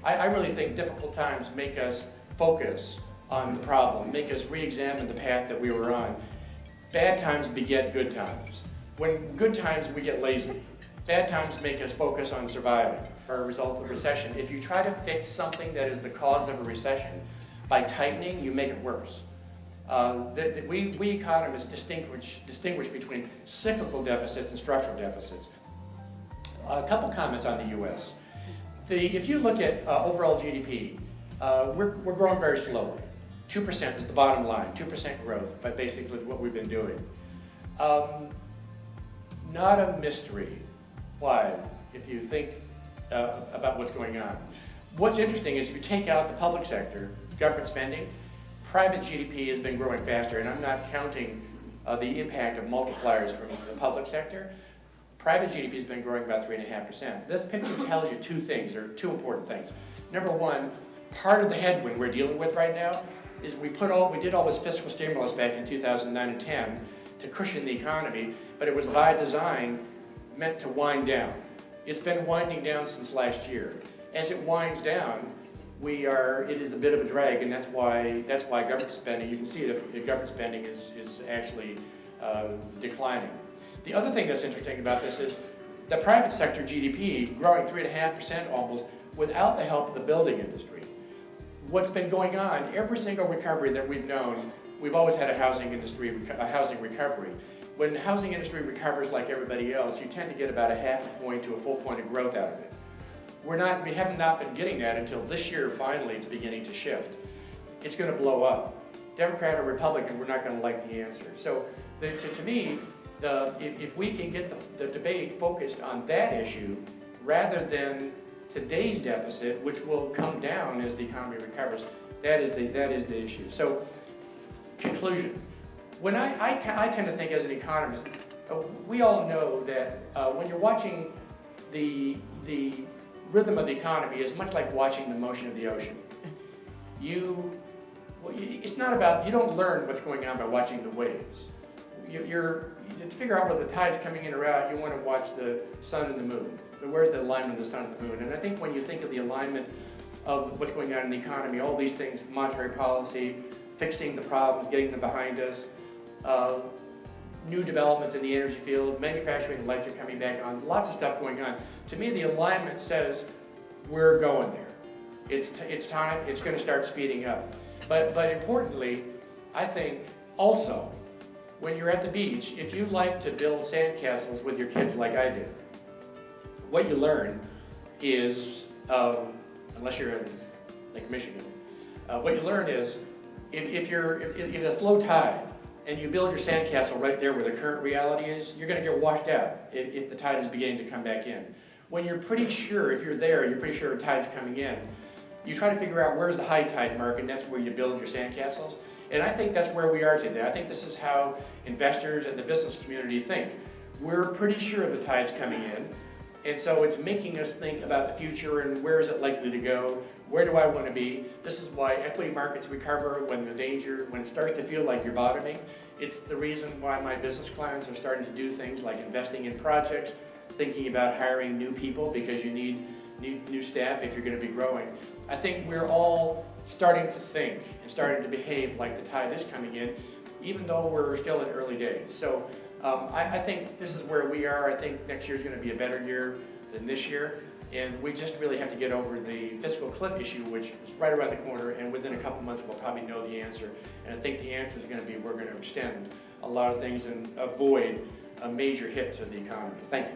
I really think difficult times make us focus on the problem, make us re-examine the path that we were on. Bad times beget good times. When good times, we get lazy. Bad times make us focus on surviving. Or a result of recession. If you try to fix something that is the cause of a recession by tightening, you make it worse. We economists distinguish between cyclical deficits and structural deficits. A couple comments on the U.S. If you look at overall GDP, we're growing very slowly. 2% is the bottom line, 2% growth, but basically what we've been doing. Not a mystery. Why? If you think about what's going on. What's interesting is if you take out the public sector, government spending, private GDP has been growing faster, and I'm not counting the impact of multipliers from the public sector. Private GDP has been growing about 3.5%. This picture tells you two things, or two important things. Number one, part of the headwind we're dealing with right now is we did all this fiscal stimulus back in 2009 and 10 to cushion the economy, but it was by design meant to wind down. It's been winding down since last year. As it winds down, it is a bit of a drag, and that's why government spending, you can see that government spending is actually declining. The other thing that's interesting about this is the private sector GDP growing 3.5% almost without the help of the building industry. What's been going on, every single recovery that we've known, we've always had a housing recovery. When the housing industry recovers like everybody else, you tend to get about a half a point to a full point of growth out of it. We have not been getting that until this year, finally, it's beginning to shift. It's going to blow up. Democrat or Republican, we're not going to like the answer. So to me, if we can get the debate focused on that issue rather than today's deficit, which will come down as the economy recovers, that is the issue. So, conclusion. When I tend to think as an economist, we all know that when you're watching the rhythm of the economy is much like watching the motion of the ocean. It's not about, you don't learn what's going on by watching the waves. To figure out whether the tide's coming in or out, you want to watch the sun and the moon. But where's the alignment of the sun and the moon? And I think when you think of the alignment of what's going on in the economy, all these things, monetary policy, fixing the problems, getting them behind us, new developments in the energy field, manufacturing lights are coming back on, lots of stuff going on. To me, the alignment says we're going there. It's time, it's going to start speeding up. But importantly, I think also, when you're at the beach, if you like to build sandcastles with your kids like I did, what you learn is, unless you're in Lake Michigan, what you learn is if it's low tide and you build your sandcastle right there where the current reality is, you're going to get washed out if the tide is beginning to come back in. When you're pretty sure, if you're there, you're pretty sure the tide's coming in, you try to figure out where's the high tide mark, and that's where you build your sandcastles. And I think that's where we are today. I think this is how investors and the business community think. We're pretty sure the tide's coming in, and so it's making us think about the future and where is it likely to go, where do I want to be. This is why equity markets recover when it starts to feel like you're bottoming. It's the reason why my business clients are starting to do things like investing in projects, thinking about hiring new people because you need new staff if you're going to be growing. I think we're all starting to think and starting to behave like the tide is coming in, even though we're still in early days. So I think this is where we are. I think next year is going to be a better year than this year, and we just really have to get over the fiscal cliff issue, which is right around the corner, and within a couple months we'll probably know the answer. And I think the answer is going to be we're going to extend a lot of things and avoid a major hit to the economy. Thank you.